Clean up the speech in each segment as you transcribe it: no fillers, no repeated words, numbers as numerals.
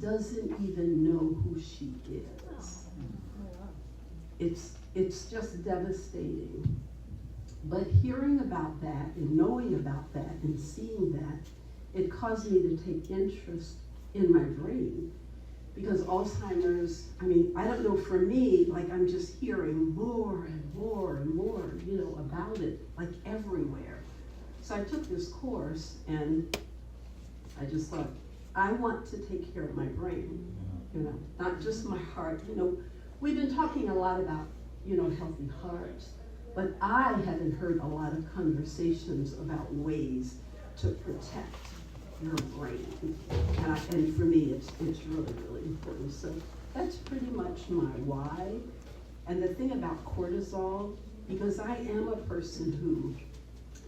doesn't even know who she is. It's just devastating. But hearing about that and knowing about that and seeing that, it caused me to take interest in my brain. Because Alzheimer's, I mean, I don't know, for me, like I'm just hearing more and more and more, about it, like everywhere. So I took this course and I just thought, I want to take care of my brain, not just my heart. We've been talking a lot about, healthy hearts, but I haven't heard a lot of conversations about ways to protect your brain. And for me, it's really, really important. So that's pretty much my why. And the thing about cortisol, because I am a person who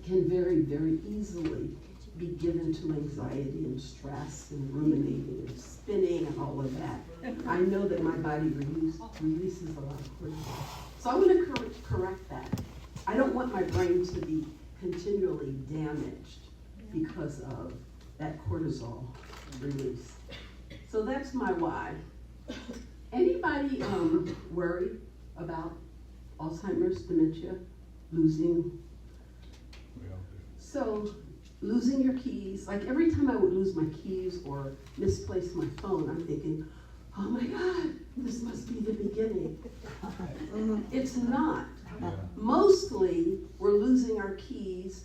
can very, very easily be given to anxiety and stress and ruminating and spinning and all of that. I know that my body releases a lot of cortisol. So I'm going to correct that. I don't want my brain to be continually damaged because of that cortisol release. So that's my why. Anybody worry about Alzheimer's, dementia, losing? So losing your keys, like every time I would lose my keys or misplace my phone, I'm thinking, oh my God, this must be the beginning. It's not. Mostly, we're losing our keys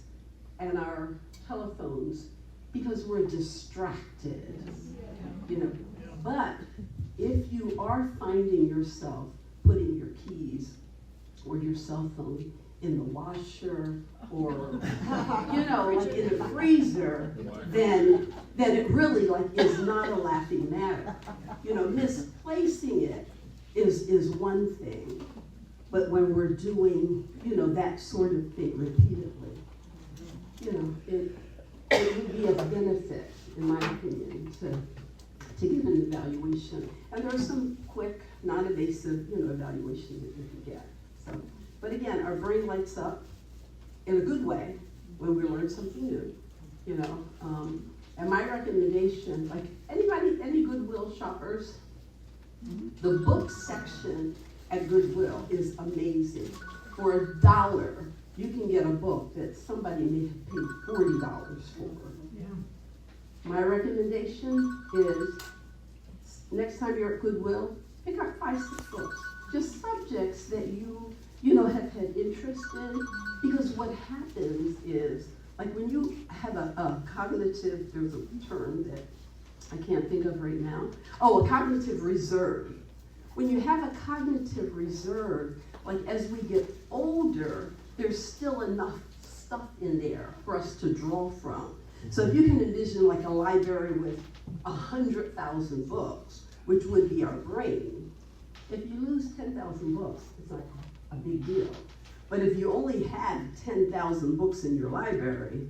and our telephones because we're distracted, But if you are finding yourself putting your keys or your cell phone in the washer or, like in the freezer, then it really is not a laughing matter. Misplacing it is one thing, but when we're doing, that sort of thing repeatedly, it would be of benefit, in my opinion, to give an evaluation. And there are some quick, non-invasive, evaluations that you can get. So, but again, our brain lights up in a good way when we learn something new, And my recommendation, like any Goodwill shoppers, the book section at Goodwill is amazing. For $1, you can get a book that somebody may have paid $40 for. Yeah. My recommendation is, next time you're at Goodwill, pick up 5-6 books, just subjects that you have had interest in, because what happens is, like when you have a cognitive, there's a term that I can't think of right now. Oh, a cognitive reserve. When you have a cognitive reserve, like as we get older, there's still enough stuff in there for us to draw from. So if you can envision like a library with 100,000 books, which would be our brain, if you lose 10,000 books, it's not a big deal. But if you only had 10,000 books in your library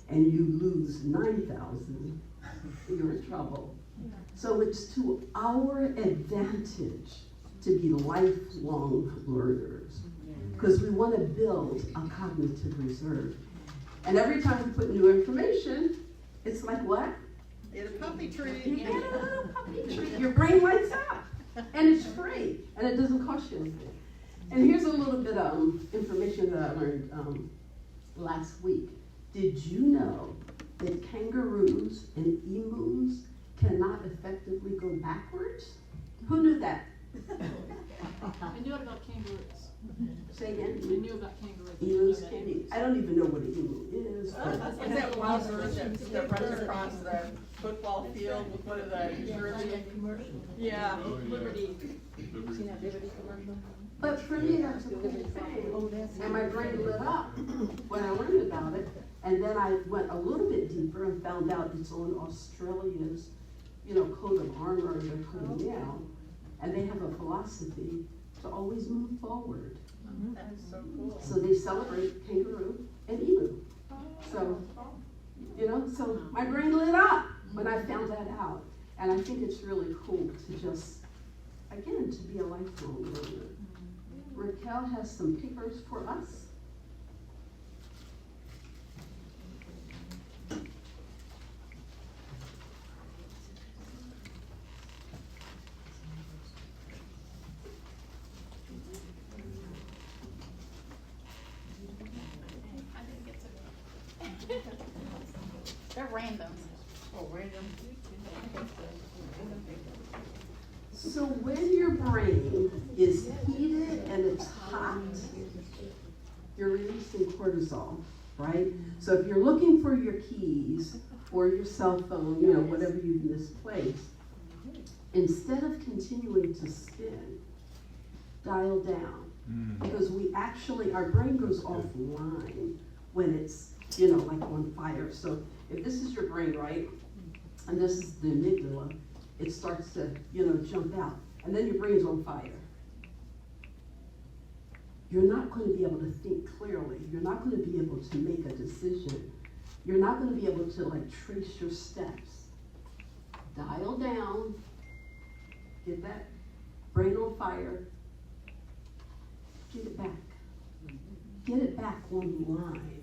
and you lose 9,000, you're in trouble. So it's to our advantage to be lifelong learners, because we want to build a cognitive reserve. And every time we put new information, it's like what? Get a puppy tree. You get a little puppy tree. Your brain lights up. And it's free. And it doesn't cost you anything. And here's a little bit of information that I learned last week. Did you know that kangaroos and emus cannot effectively go backwards? Who knew that? I knew about kangaroos. Say again? I knew about kangaroos. Emus can't eat. I don't even know what an emu is. Is that wild bird that runs across the football field with one of the jersey? Yeah. Liberty. Seen that Liberty commercial? But for me, that's a cool thing. And my brain lit up when I learned about it. And then I went a little bit deeper and found out it's on Australia's, coat of armor, their coat of mail. And they have a philosophy to always move forward. That's so cool. So they celebrate kangaroo and emu. So, so my brain lit up when I found that out. And I think it's really cool to just, again, to be a lifelong learner. Raquel has some papers for us. They're random. Oh, random. So when your brain is heated and it's hot, you're releasing cortisol, right? So if you're looking for your keys or your cell phone, you know, whatever you've misplaced, instead of continuing to spin, dial down. Because we actually, our brain goes offline when it's, you know, like on fire. So if this is your brain, right, and this is the amygdala, it starts to, you know, jump out. And then your brain's on fire. You're not going to be able to think clearly. You're not going to be able to make a decision. You're not going to be able to, like, trace your steps. Dial down. Get that brain on fire. Get it back. Get it back online.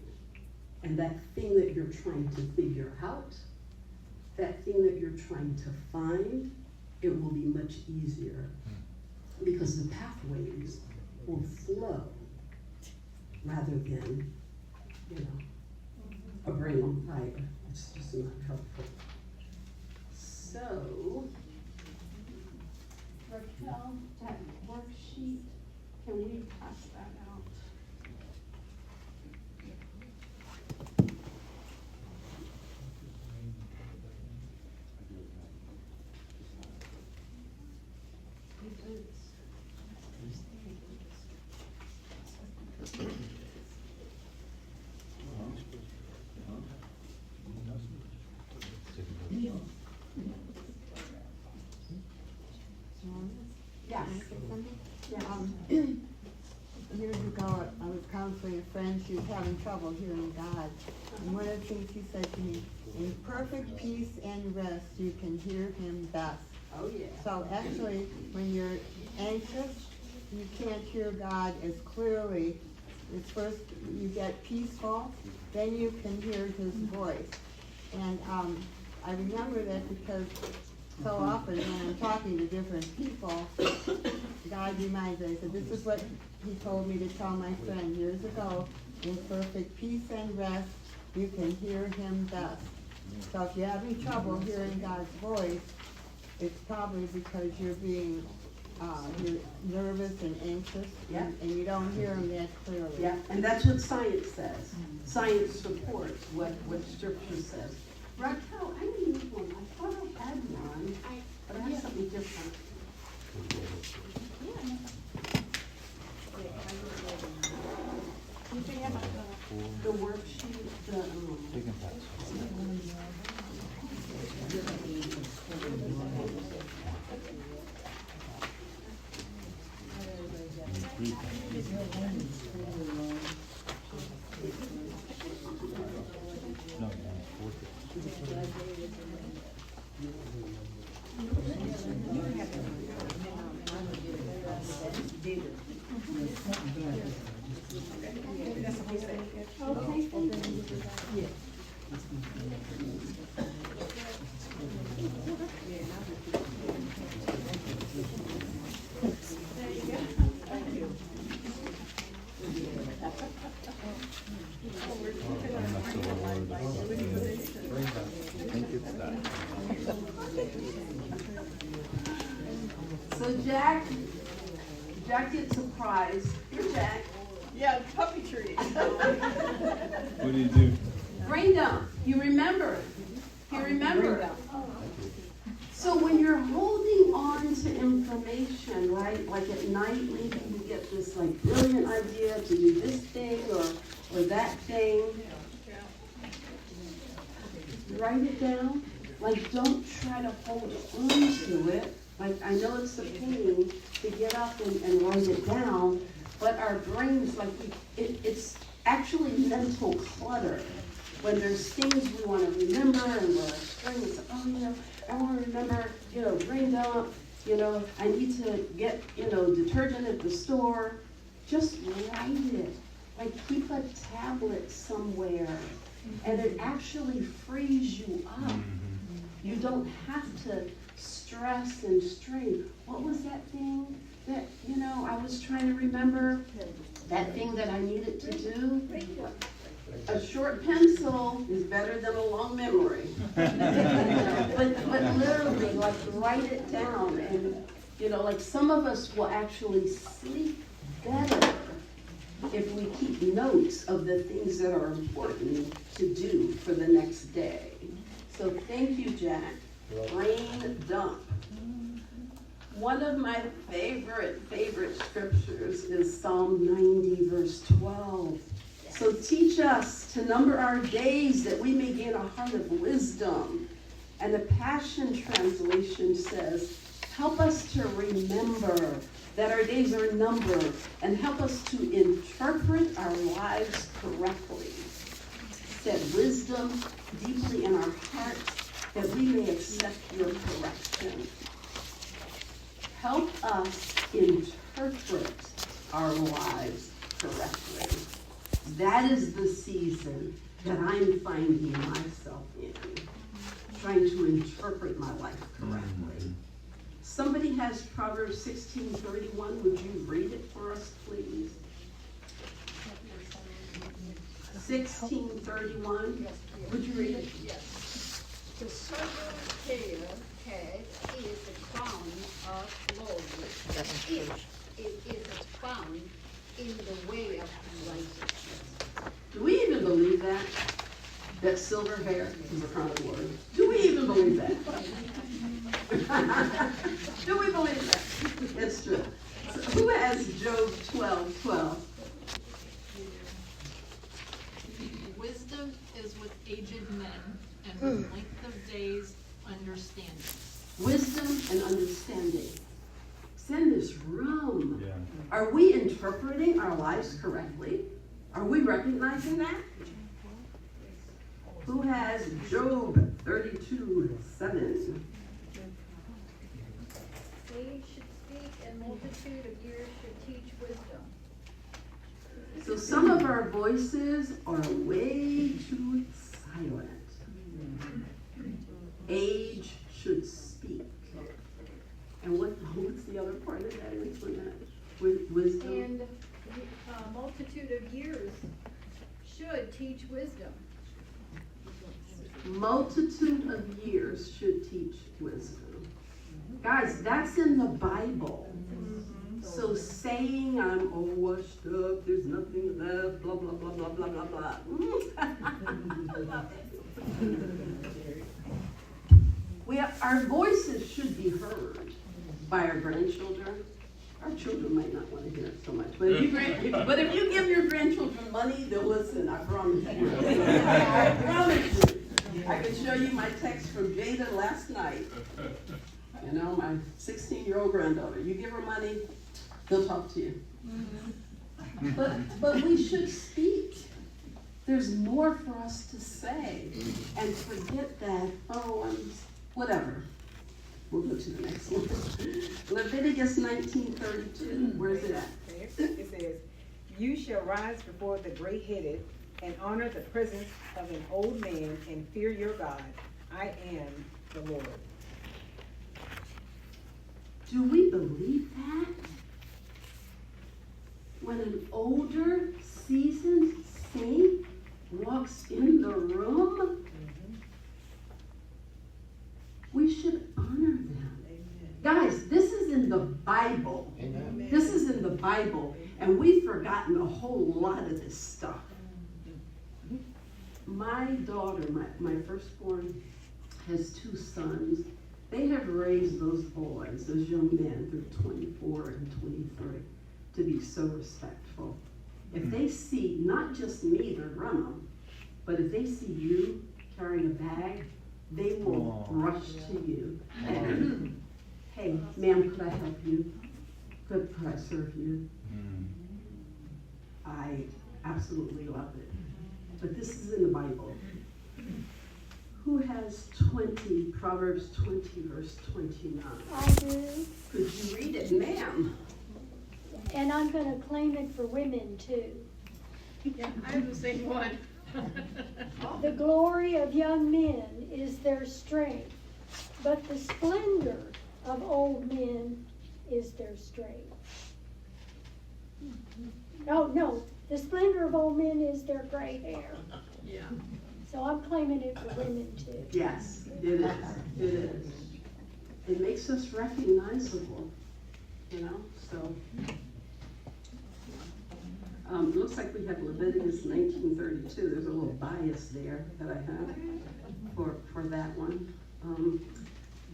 And that thing that you're trying to figure out, that thing that you're trying to find, it will be much easier because the pathways will flow rather than, you know, a brain on fire. It's just not helpful. So, Raquel, that worksheet, can we pass that out? Yes. Years ago, I was counseling a friend. She was having trouble hearing God. And one of the things she said to me, in perfect peace and rest, you can hear him best. Oh, yeah. So actually, when you're anxious, you can't hear God as clearly. It's first you get peaceful, then you can hear his voice. And I remember that because so often when I'm talking to different people, God reminds me, I said, this is what he told me to tell my friend years ago, in perfect peace and rest, you can hear him best. So if you're having trouble hearing God's voice, it's probably because you're being you're nervous and anxious, Yeah. and you don't hear him that clearly. Yeah, and that's what science says. Science supports what scripture says. Raquel, I need one. I thought I had one, but I have something different. The worksheet, So Jack gets a prize. Here, Jack. Yeah, puppy treat. What do you do? Brain dump. You remember. You remember. So when you're holding on to information, right, like at night, maybe you get this like brilliant idea to do this thing or that thing. Write it down. Like, don't try to hold on to it. Like, I know it's a pain to get up and write it down, but our brains, like, it's actually mental clutter. When there's things we want to remember and we're struggling, it's like, oh, you know, I want to remember, you know, brain dump, you know, I need to get, you know, detergent at the store. Just write it. Like, keep a tablet somewhere, and it actually frees you up. You don't have to stress and strain. What was that thing that, you know, I was trying to remember? That thing that I needed to do? A short pencil is better than a long memory. But literally, like, write it down, and, you know, like, some of us will actually sleep better if we keep notes of the things that are important to do for the next day. So thank you, Jack. Brain dump. One of my favorite scriptures is Psalm 90, verse 12. So teach us to number our days that we may gain a heart of wisdom. And the Passion Translation says, help us to remember that our days are numbered, and help us to interpret our lives correctly. Set wisdom deeply in our hearts that we may accept your correction. Help us interpret our lives correctly. That is the season that I'm finding myself in, trying to interpret my life correctly. Somebody has Proverbs 16:31. Would you read it for us, please? 16:31. Would you read it? Yes. The sober head is the crown of glory. It is found in the way of righteousness. Do we even believe that? That silver hair is a crown of glory? Do we even believe that? Do we believe that? It's true. So who has Job 12:12? Wisdom is with aged men, and with length of days, understanding. Wisdom and understanding. It's in this room. Yeah. Are we interpreting our lives correctly? Are we recognizing that? Who has Job 32:7? Sage should speak, and multitude of years should teach wisdom. So some of our voices are way too silent. Age should speak. And what's the other part of that? Which one that? Wisdom? And multitude of years should teach wisdom. Multitude of years should teach wisdom. Guys, that's in the Bible. So saying I'm all washed up, there's nothing left, blah, blah, blah, blah, blah, blah, blah. I love it. Our voices should be heard by our grandchildren. Our children might not want to hear it so much, but if you give your grandchildren money, they'll listen, I promise you. I promise you. I can show you my text from Jada last night. You know, my 16-year-old granddaughter. You give her money, they'll talk to you. But we should speak. There's more for us to say. And forget that, whatever. We'll go to the next one. Leviticus 19:32. Where is it at? It says, you shall rise before the gray-headed and honor the presence of an old man and fear your God. I am the Lord. Do we believe that? When an older, seasoned saint walks in the room, we should honor them. Guys, this is in the Bible. Amen. This is in the Bible, and we've forgotten a whole lot of this stuff. My daughter, my firstborn, has 2 sons. They have raised those boys, those young men, through 24 and 23, to be so respectful. If they see not just me, their grandma, but if they see you carrying a bag, they will rush to you. And, hey, ma'am, could I help you? Could I serve you? I absolutely love it. But this is in the Bible. Who has Proverbs 20, verse 29? I do, Could you read it, ma'am? and I'm gonna claim it for women too. Yeah, I have the same one. The glory of young men is their strength, but the splendor of old men is their strength. Oh, no, The splendor of old men is their gray hair. Yeah. So I'm claiming it for women too. Yes, it is, it is. It makes us recognizable, you know, so. It looks like we have Leviticus 1932, there's a little bias there that I have for that one.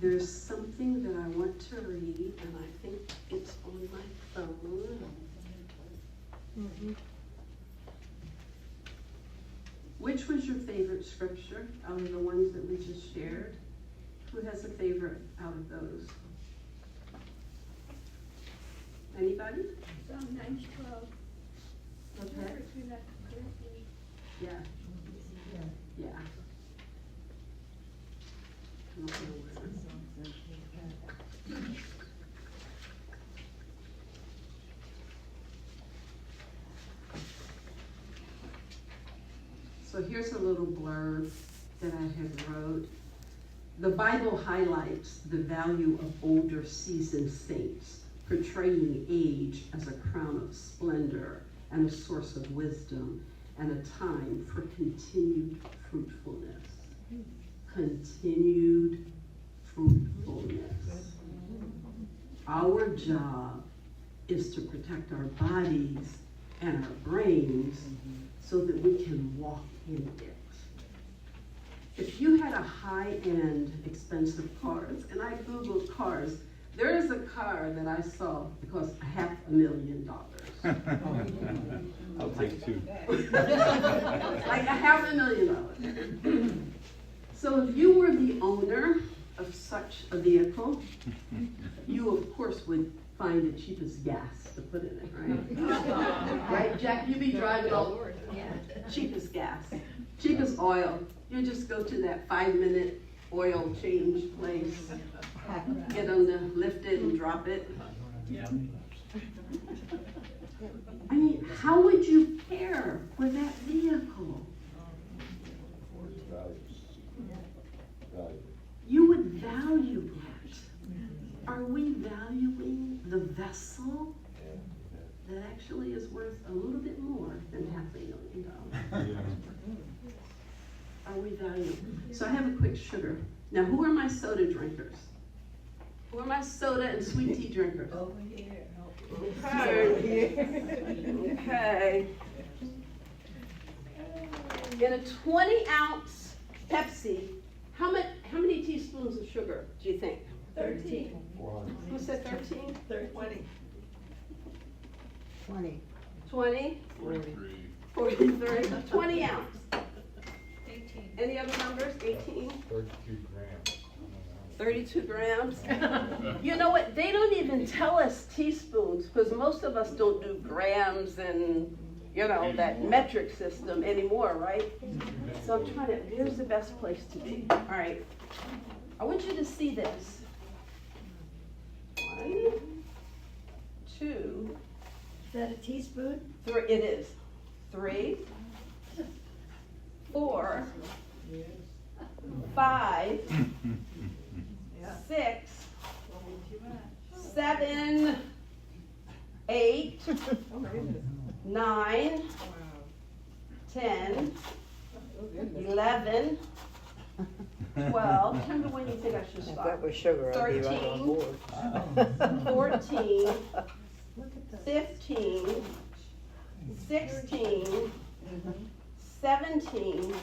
There's something that I want to read, and I think it's on my phone. Which was your favorite scripture out of the ones that we just shared? Who has a favorite out of those? Anybody? Psalm 9:12. Okay. Yeah. Yeah. I don't know where. So here's a little blurb that I have wrote. The Bible highlights the value of older seasoned saints, portraying age as a crown of splendor and a source of wisdom and a time for continued fruitfulness. Continued fruitfulness. Our job is to protect our bodies and our brains so that we can walk in it. If you had a high-end, expensive cars, and I Googled cars, there is a car that I saw that cost $500,000. I'll take two. Like $500,000. So if you were the owner of such a vehicle, you of course would find the cheapest gas to put in it, right? Right, Jack, you be driving all cheapest gas, cheapest oil. You just go to that 5-minute oil change place, get them to lift it and drop it. I mean, how would you care for that vehicle? You would value that. Are we valuing the vessel that actually is worth a little bit more than $500,000? Are we valuing? So I have a quick sugar. Now, who are my soda drinkers? Who are my soda and sweet tea drinkers? Over here. Okay. In a 20-ounce Pepsi, how many teaspoons of sugar do you think? 13. Who said 13? 20. 20. 20? 40, 30, 20 ounce. 18. Any other numbers? 18? 32 grams. 32 grams. You know what? They don't even tell us teaspoons because most of us don't do grams and, you know, that metric system anymore, right? So I'm trying to, here's the best place to be. All right. I want you to see this. 1, 2, Is that a teaspoon? 3. It is. 3, 4, 5, 6, 7, 8, 9, 10, 11, 12. Tell me when you think I should stop. That was sugar, I'd be right on 13, board. 14, 15, 16, 17,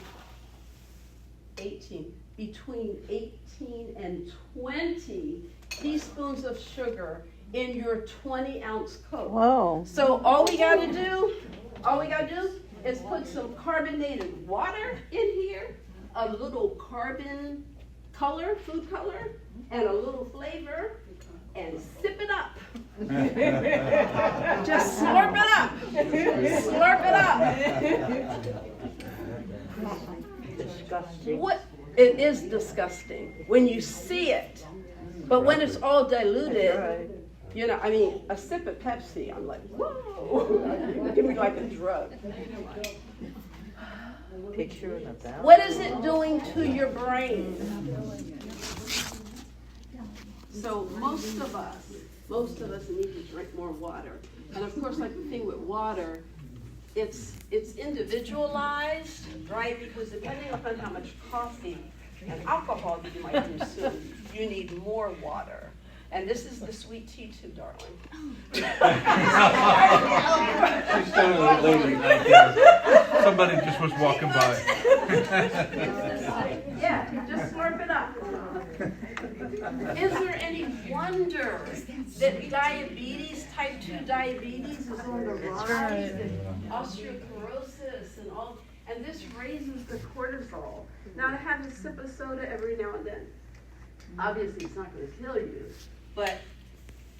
18. Between 18 and 20 teaspoons of sugar in your 20-ounce Coke. Whoa. So all we gotta do is put some carbonated water in here, a little carbon color, food color, and a little flavor, and sip it up. Just slurp it up. Slurp it up. Disgusting. What? It is disgusting when you see it, but when it's all diluted, you know, I mean, a sip of Pepsi, I'm like, whoa, give me like a drug. Picture in a ballot. What is it doing to your brain? So most of us need to drink more water. And of course, like the thing with water, it's individualized, right? Because depending upon how much coffee and alcohol that you might consume, you need more water. And this is the sweet tea too, darling. She's sounding a lady right there. Somebody just was walking by. Yeah, just slurp it up. Is there any wonder that diabetes, type 2 diabetes is on the rise, and osteoporosis and all, and this raises the cortisol. Now, to have a sip of soda every now and then, obviously it's not gonna kill you, but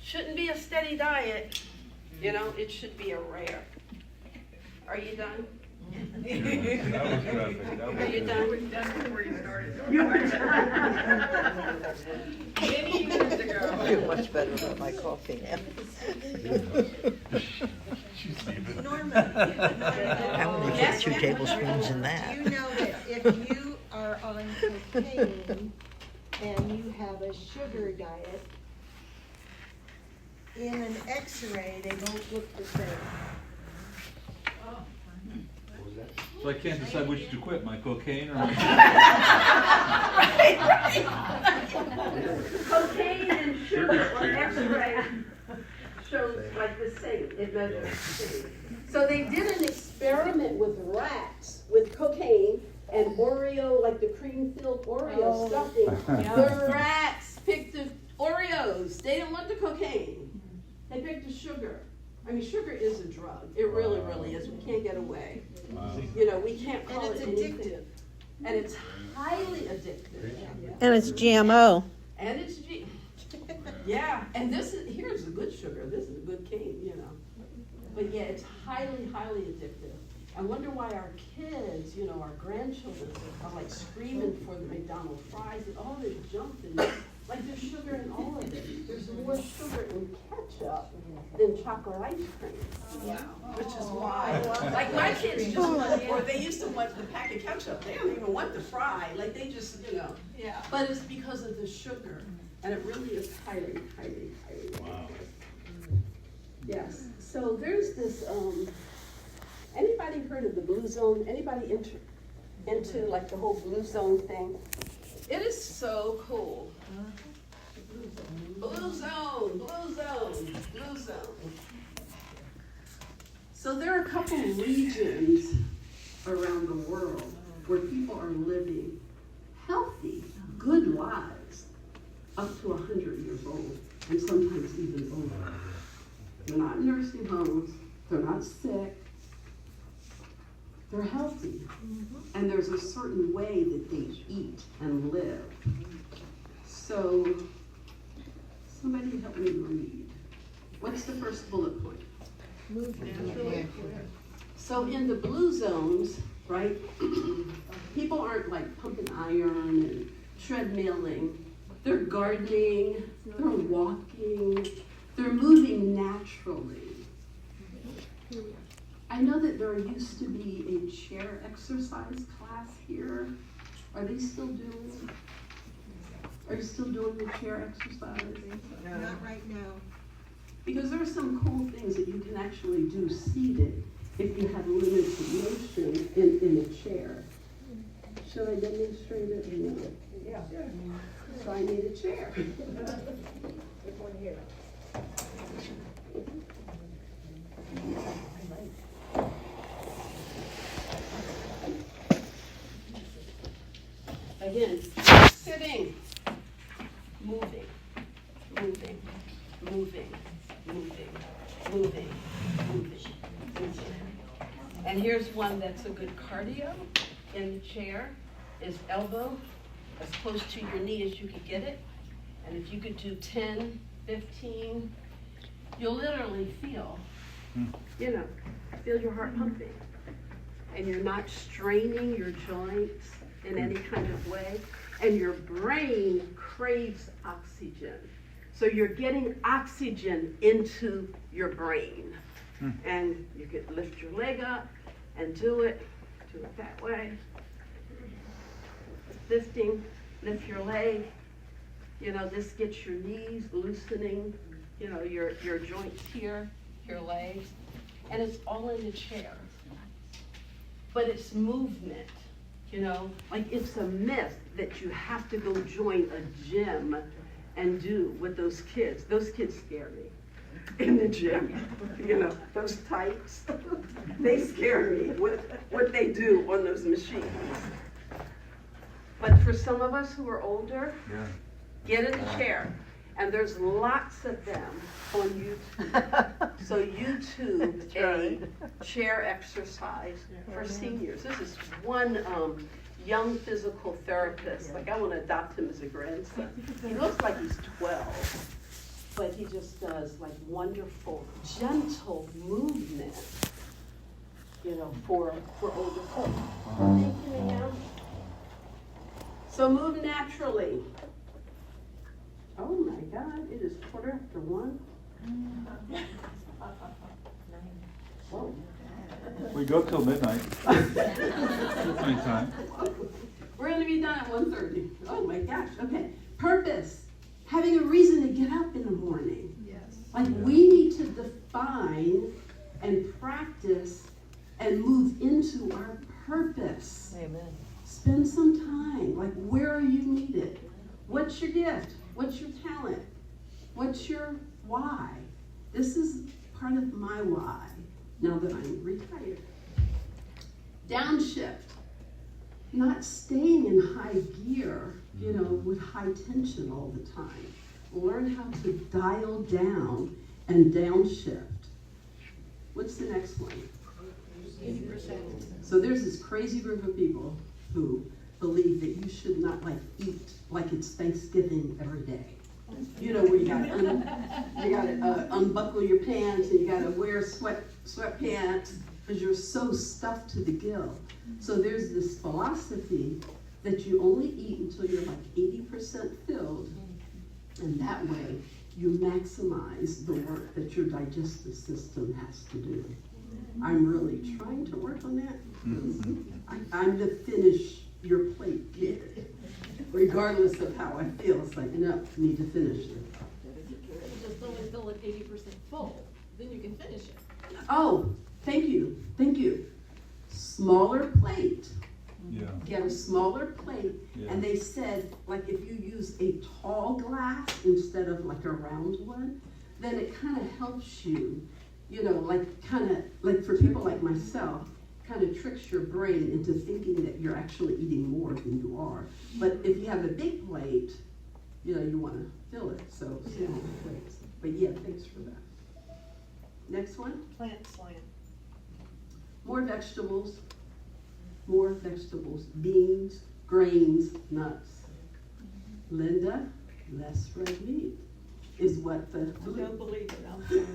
shouldn't be a steady diet, you know, it should be a rare. Are you done? That was perfect. That was Are you good. done? That's where you started. You're Many years ago. I feel much better about my coffee now. She's leaving. I only put 2 tablespoons in that. You know that if you are on cocaine and you have a sugar diet, in an X-ray, they don't look the same. So I can't decide which to quit, my cocaine or Cocaine and sugar on X-ray shows like the same, it measures the same. So they did an experiment with rats with cocaine and Oreo, like the cream-filled Oreo stuffing. The rats picked the Oreos, they didn't want the cocaine. They picked the sugar. I mean, sugar is a drug, it really, really is, we can't get away. You know, we can't call And it's it anything. addictive. And it's highly addictive. And it's GMO. And it's yeah, and this is, here's a good sugar, this is a good cane, you know. But yeah, it's highly, highly addictive. I wonder why our kids, you know, our grandchildren are like screaming for the McDonald's fries and all this junk and like there's sugar in all of it. There's more sugar in ketchup than chocolate ice cream. Wow. Which is why, like my kids just want, or they used to want the pack of ketchup. They don't even want the fry, like they just, you know. Yeah. But it's because of the sugar, and it really is highly, highly, highly addictive. Yes, so there's this, anybody heard of the Blue Zone? Anybody into like the whole Blue Zone thing? It is so cool. Blue Zone, Blue Zone, Blue Zone. So there are a couple regions around the world where people are living healthy, good lives up to 100 years old, and sometimes even over. They're not in nursing homes, they're not sick, they're healthy. And there's a certain way that they eat and live. So, somebody help me read. What's the first bullet point? So in the blue zones, right, people aren't like pumping iron and treadmilling. They're gardening, they're walking, they're moving naturally. I know that there used to be a chair exercise class here. Are they still doing? Are you still doing the chair exercise? Not right now. Because there are some cool things that you can actually do seated if you have limited motion in a chair. Should I demonstrate it or not? Yeah. So I need a chair. Which one here? Again, sitting, moving, moving, moving, moving, moving, moving, moving. And here's one that's a good cardio in the chair, is elbow as close to your knee as you could get it. And if you could do 10, 15, you'll literally feel, you know, feel your heart pumping. And you're not straining your joints in any kind of way. And your brain craves oxygen. So you're getting oxygen into your brain. And you could lift your leg up and do it that way. Lifting, lift your leg. You know, this gets your knees loosening, you know, your joints here, your legs. And it's all in the chair. but it's movement, you know? Like, it's a myth that you have to go join a gym and do what those kids scare me in the gym, you know, those tights, they scare me, what they do on those machines. But for some of us who are older, get in the chair. And there's lots of them on YouTube. So YouTube, a chair exercise for seniors. This is one young physical therapist. Like, I want to adopt him as a grandson. He looks like he's 12, but he just does like wonderful, gentle movement, you know, for older folks. Thank you, ma'am. So move naturally. Oh my God, it is 1:15. Whoa. We go till midnight. Plenty of time. We're gonna be done at 1:30. Oh my gosh, okay. Purpose, having a reason to get up in the morning. Yes. Like, we need to define and practice and move into our purpose. Amen. Spend some time, like, where are you needed? What's your gift? What's your talent? What's your why? This is part of my why, now that I'm retired. Downshift, not staying in high gear, you know, with high tension all the time. Learn how to dial down and downshift. What's the next one? 80%. So there's this crazy group of people who believe that you should not like eat like it's Thanksgiving every day. You know, where you gotta unbuckle your pants and you gotta wear sweatpants because you're so stuffed to the gill. So there's this philosophy that you only eat until you're like 80% filled, and that way you maximize the work that your digestive system has to do. I'm really trying to work on that. I'm the finish your plate kid. Regardless of how I feel, it's like, no, I need to finish it. Just only fill it 80% full, then you can finish it. Oh, thank you. Smaller plate. Yeah. Get a smaller plate, and they said, like, if you use a tall glass instead of like a round one, then it kind of helps you, you know, like for people like myself, kind of tricks your brain into thinking that you're actually eating more than you are. But if you have a big plate, you know, you want to fill it, so small plates. But yeah, thanks for that. Next one. Plant slant. More vegetables, beans, grains, nuts. Linda, less red meat is what the I don't believe it, I'm sorry.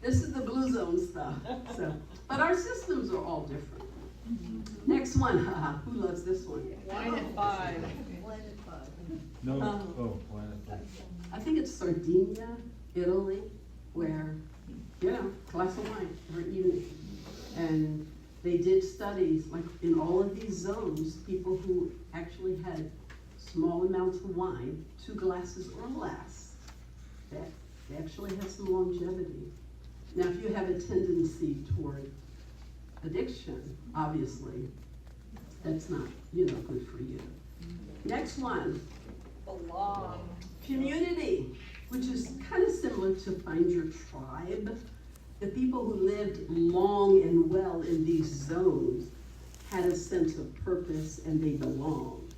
This is the blue zone stuff. So, but our systems are all different. Next one, who loves this one? Wine at 5. No, planet. I think it's Sardinia, Italy, where, you know, glass of wine every evening. And they did studies, like in all of these zones, people who actually had small amounts of wine, 2 glasses or less, they actually have some longevity. Now, if you have a tendency toward addiction, obviously, that's not, you know, good for you. Next one. Belong. Community, which is kind of similar to find your tribe. The people who lived long and well in these zones had a sense of purpose and they belonged.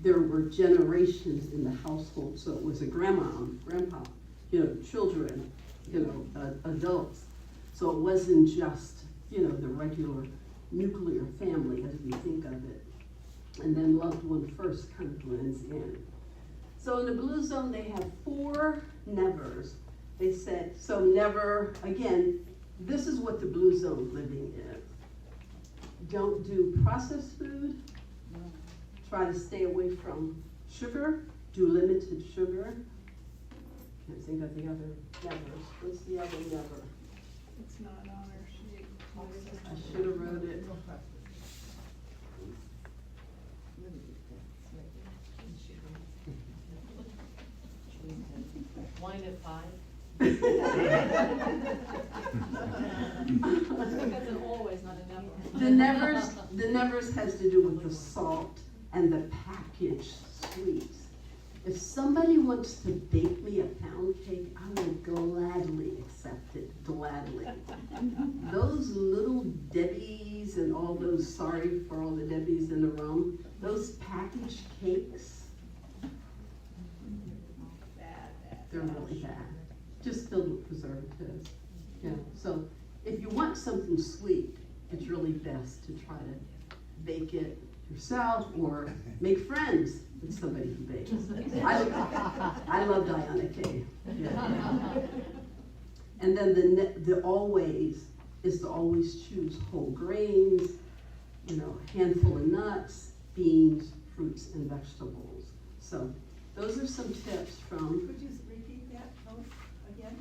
There were generations in the household, so it was a grandma, grandpa, you know, children, you know, adults. So it wasn't just, you know, the regular nuclear family as we think of it. And then loved one first kind of blends in. So in the blue zone, they have 4 nevers. They said, so never, again, this is what the blue zone living is. Don't do processed food. Try to stay away from sugar. Do limited sugar. Can't think of the other nevers. What's the other never? It's not on our sheet. I should have wrote it. Wine at 5. That's an always, not a never. The nevers has to do with the salt and the packaged sweets. If somebody wants to bake me a pound cake, I will gladly accept it, gladly. Those little Debbies and all those, sorry for all the Debbies in the room, those packaged cakes, they're really bad. Just filled with preservatives. Yeah. So if you want something sweet, it's really best to try to bake it yourself or make friends with somebody who bakes. I love Diana cake. Yeah. And then the always is to always choose whole grains, a handful of nuts, beans, fruits, and vegetables. So those are some tips from. Could you repeat that again?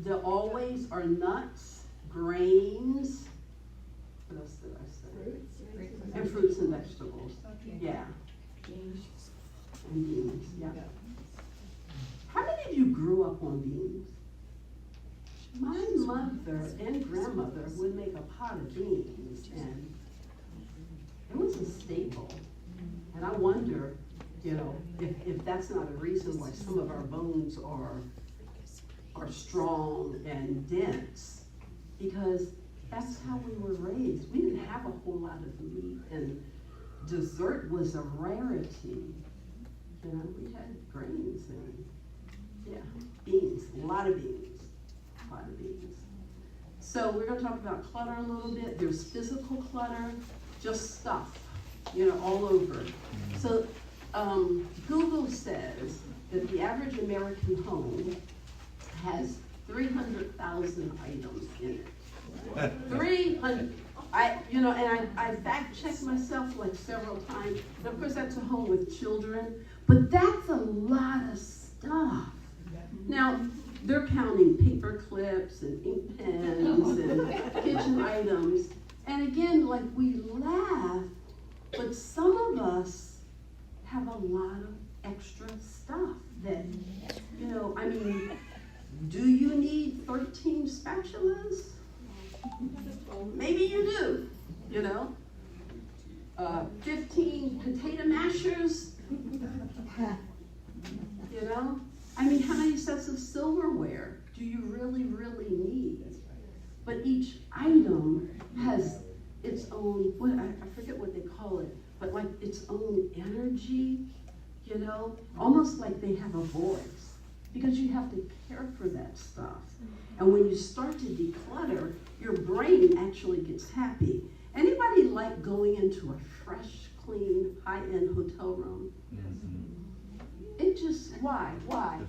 The always are nuts, grains, what else did I say? And fruits and vegetables. Okay. Yeah. And beans, yeah. How many of you grew up on beans? My mother and grandmother would make a pot of beans, and it was a staple. And I wonder, if that's not a reason why some of our bones are strong and dense, because that's how we were raised. We didn't have a whole lot of meat, and dessert was a rarity. We had grains and, beans, a lot of beans. So we're going to talk about clutter a little bit. There's physical clutter, just stuff, all over. So Google says that the average American home has 300,000 items in it. 300. I fact checked myself like several times. And of course, that's a home with children, but that's a lot of stuff. Now, they're counting paper clips and ink pens and kitchen items. And again, like we laugh, but some of us have a lot of extra stuff that, do you need 13 spatulas? Maybe you do, 15 potato mashers, how many sets of silverware do you really, really need? But each item has its own, I forget what they call it, but like its own energy, almost like they have a voice, because you have to care for that stuff. And when you start to declutter, your brain actually gets happy. Anybody like going into a fresh, clean, high-end hotel room? It just, why? No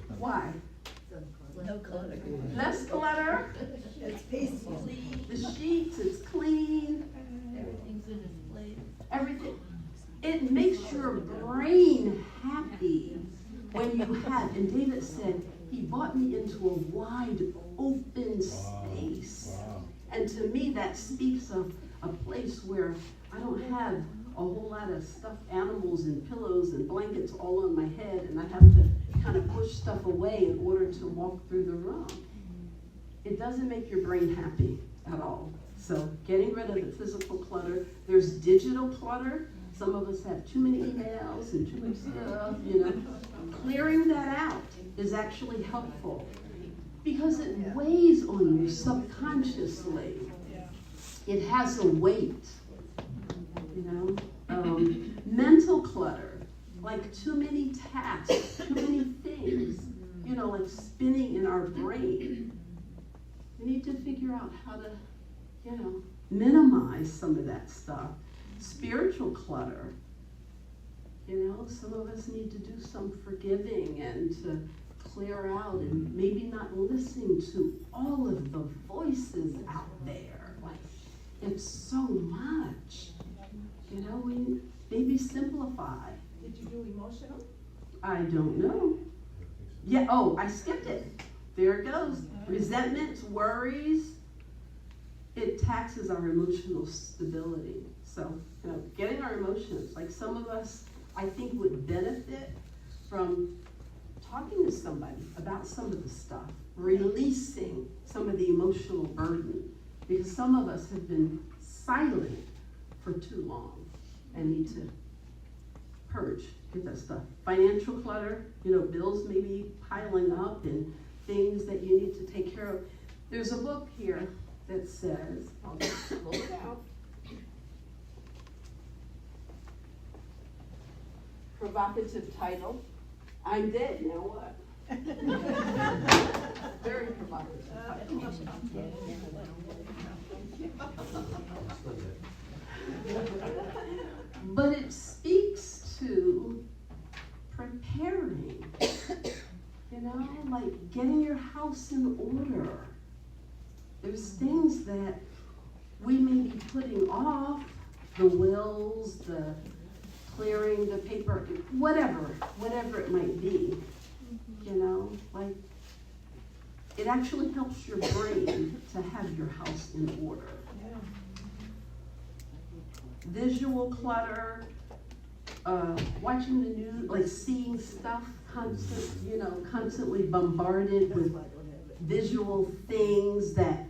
clutter. Less clutter. It's peaceful. The sheets, it's clean. Everything's in its place. Everything. It makes your brain happy when you have, and David said, he brought me into a wide open space. Wow. And to me, that speaks of a place where I don't have a whole lot of stuffed animals and pillows and blankets all on my head, and I have to kind of push stuff away in order to walk through the room. It doesn't make your brain happy at all. So getting rid of the physical clutter. There's digital clutter. Some of us have too many emails and too much stuff, Clearing that out is actually helpful because it weighs on you subconsciously. It has a weight, mental clutter, like too many tasks, too many things, like spinning in our brain. We need to figure out how to, minimize some of that stuff. Spiritual clutter, some of us need to do some forgiving and to clear out and maybe not listen to all of the voices out there. Like, it's so much. We maybe simplify. Did you do emotional? I don't know. Yeah, I skipped it. There it goes. Resentments, worries. It taxes our emotional stability. So, getting our emotions, like some of us, I think, would benefit from talking to somebody about some of the stuff, releasing some of the emotional burden, because some of us have been silent for too long and need to purge, get that stuff. Financial clutter, bills may be piling up and things that you need to take care of. There's a book here that says, I'll just pull it out. Provocative title, I'm dead, now what? Very provocative title. But it speaks to preparing, like getting your house in order. There's things that we may be putting off, the wills, the clearing the paper, whatever it might be, like it actually helps your brain to have your house in order. Visual clutter, watching the news, like seeing stuff constantly bombarded with visual things that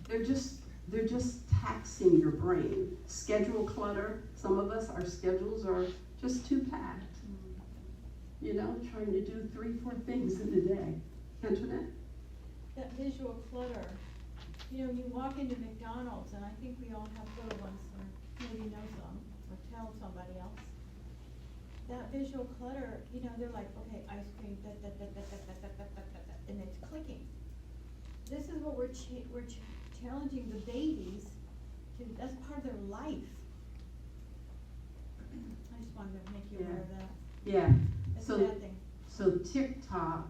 they're just taxing your brain. Schedule clutter, some of us, our schedules are just too packed. Trying to do 3-4 things in a day. Antoinette? That visual clutter, you walk into McDonald's, and I think we all have little ones, or maybe know some, or tell somebody else. That visual clutter, they're like, okay, ice cream, and it's clicking. This is what we're challenging the babies to, that's part of their life. I just wanted to make you aware of that. Yeah. It's a bad thing. So TikTok,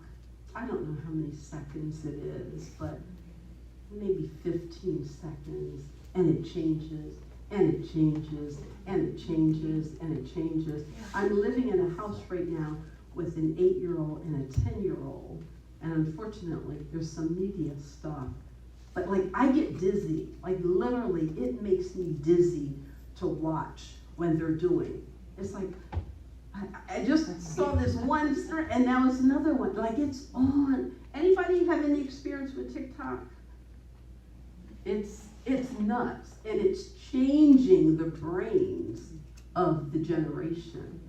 I don't know how many seconds it is, but maybe 15 seconds, and it changes, and it changes, and it changes, and it changes. I'm living in a house right now with an 8-year-old and a 10-year-old, and unfortunately, there's some media stuff. But I get dizzy, literally, it makes me dizzy to watch when they're doing. It's like, I just saw this one, and now it's another one, it's on. Anybody have any experience with TikTok? It's nuts, and it's changing the brains of the generation.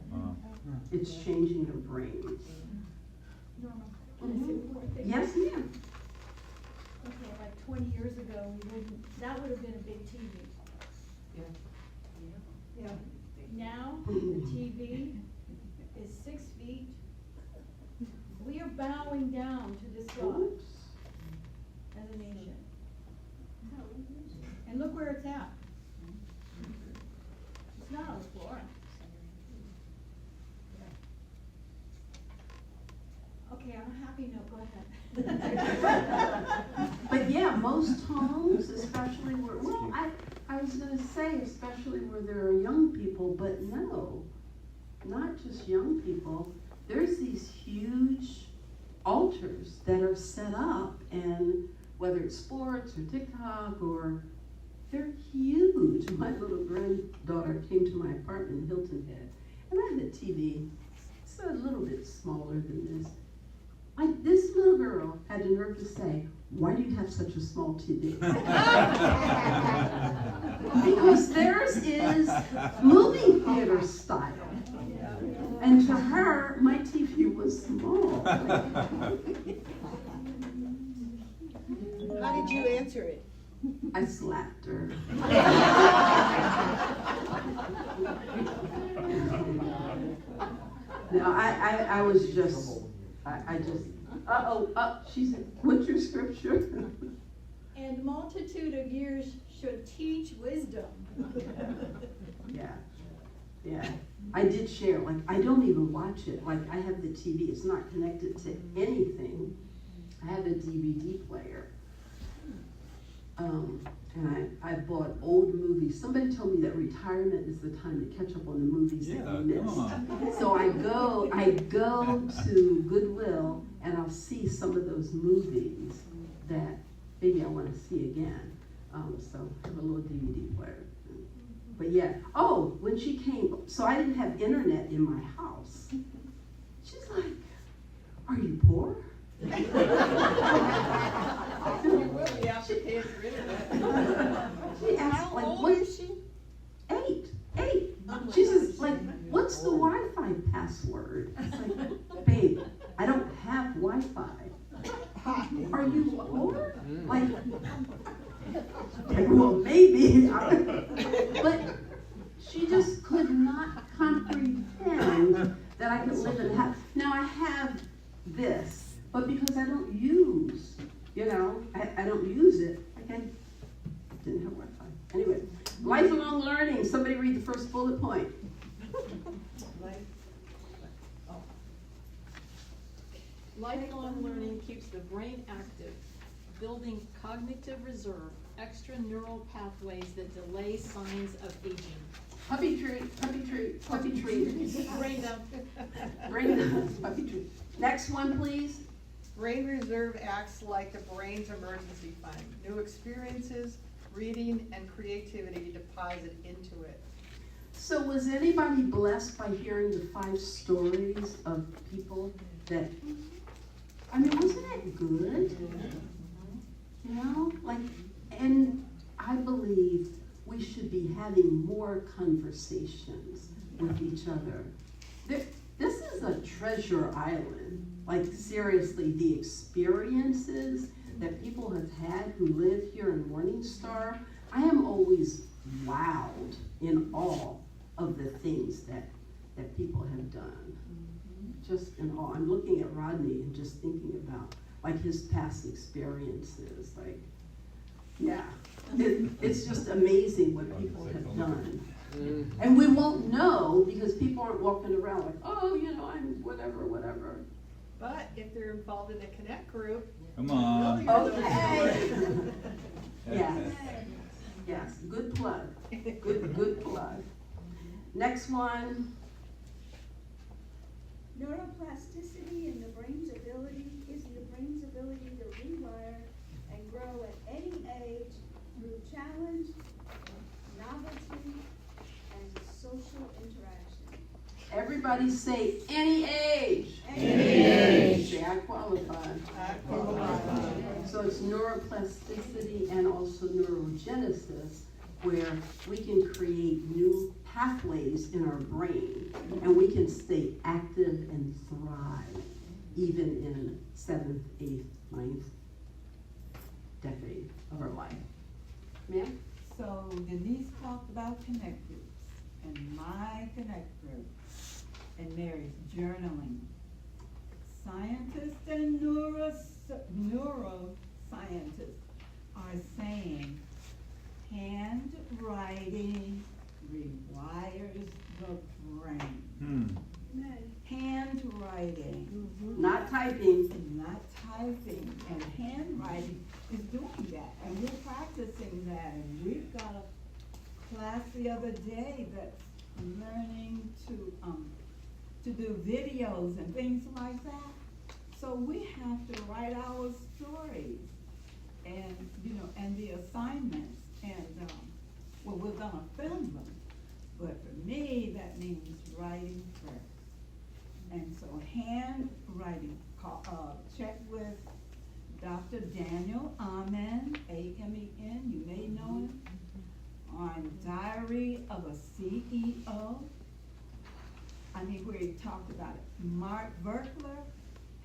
It's changing their brains. Norma, can I say one thing? Yes, ma'am. Okay, like 20 years ago, that would have been a big TV. Yeah. Now, the TV is 6 feet. We are bowing down to this God as a nation. And look where it's at. It's not on the floor. Okay, on a happy note, go ahead. But yeah, most homes, especially I was gonna say, especially where there are young people, but no, not just young people. There's these huge altars that are set up, and whether it's sports or TikTok or, they're huge. My little granddaughter came to my apartment in Hilton Head, and I had a TV, it's a little bit smaller than this. This little girl had the nerve to say, "Why do you have such a small TV?" Because theirs is movie theater style. And to her, my TV was small. How did you answer it? I slapped her. No, I was just, she said, what's your scripture? And multitude of years should teach wisdom. Yeah. I did share, I don't even watch it. I have the TV, it's not connected to anything. I have a DVD player. And I bought old movies. Somebody told me that retirement is the time to catch up on the movies that you missed. So I go to Goodwill and I'll see some of those movies that maybe I want to see again. So I have a little DVD player. But yeah, when she came, so I didn't have internet in my house. She's like, are you poor? You will be after paying for internet. She asked, like, what is she? 8. She says, like, what's the Wi-Fi password? It's like, babe, I don't have Wi-Fi. Are you poor? Like, well, maybe. But she just could not comprehend that I could live in that. Now I have this, but because I don't use, I don't use it, I didn't have Wi-Fi. Anyway, lifelong learning. Somebody read the first bullet point. Lifelong learning keeps the brain active, building cognitive reserve, extra neural pathways that delay signs of aging. Puppy tree. Brain dump. Puppy tree. Next one, please. Brain reserve acts like the brain's emergency fund. New experiences, reading, and creativity deposit into it. So was anybody blessed by hearing the 5 stories of people that, wasn't it good? And I believe we should be having more conversations with each other. This is a treasure island. Like, seriously, the experiences that people have had who live here in Morningstar, I am always wowed in awe of the things that people have done. Just in awe. I'm looking at Rodney and just thinking about like his past experiences. Like, yeah, it's just amazing what people have done. And we won't know because people aren't walking around like, oh, I'm whatever. But if they're involved in a Connect group, Come on. Okay. Yes, good plug. Good plug. Next one. Neuroplasticity is the brain's ability to rewire and grow at any age through challenge, novelty, and social interaction. Everybody say any age. Any age. Say I qualify. So it's neuroplasticity and also neurogenesis, where we can create new pathways in our brain and we can stay active and thrive even in 7th, 8th, 9th decade of our life. Ma'am? So Denise talked about connect groups, and my connect group, and Mary's journaling. Scientists and neuroscientists are saying handwriting rewires the brain. Handwriting. Not typing. Not typing. And handwriting is doing that. And we're practicing that. And we've got a class the other day that's learning to do videos and things like that. So we have to write our stories and, and the assignments. And, we're gonna film them. But for me, that means writing first. And so handwriting, check with Dr. Daniel Amen, A-M-E-N, you may know him, on Diary of a CEO. Where he talked about it. Mark Verkler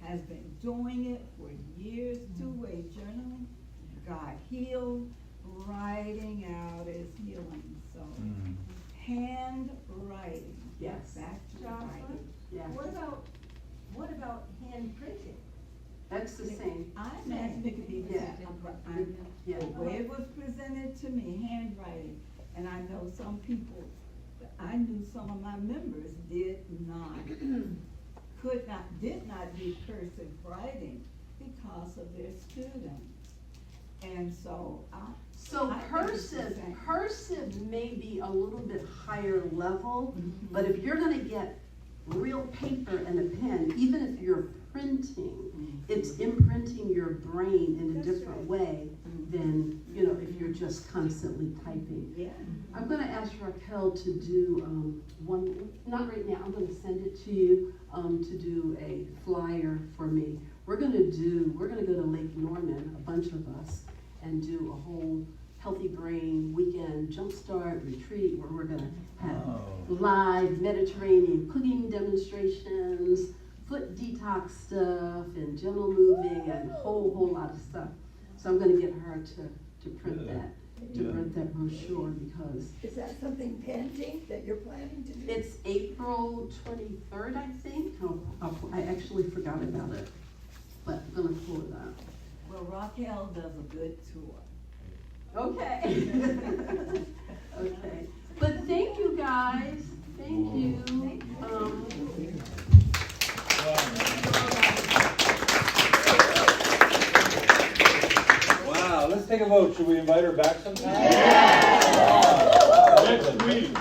has been doing it for years, 2-way journaling. God healed, writing out is healing. So handwriting. Yes. Back to writing. Yeah. What about hand printing? That's the same. I imagine it could be the same. Yeah. The way it was presented to me, handwriting, and I know some people, I knew some of my members did not do cursive writing because of their students. And so cursive may be a little bit higher level, but if you're gonna get real paper and a pen, even if you're printing, it's imprinting your brain in a different way than, you know, if you're just constantly typing. Yeah. I'm gonna ask Raquel to do one, not right now, I'm gonna send it to you, to do a flyer for me. We're gonna go to Lake Norman, a bunch of us, and do a whole Healthy Brain Weekend Jumpstart Retreat where we're gonna have live Mediterranean cooking demonstrations, foot detox stuff, and gentle moving, and a whole lot of stuff. So I'm gonna get her to print that brochure because Is that something pending that you're planning to do? it's April 23rd, I think. I actually forgot about it, but I'm gonna pull it up. Well, Raquel does a good tour. Okay. Okay. But thank you guys. Thank you. Wow, let's take a vote. Should we invite her back sometime? Yeah. Next week.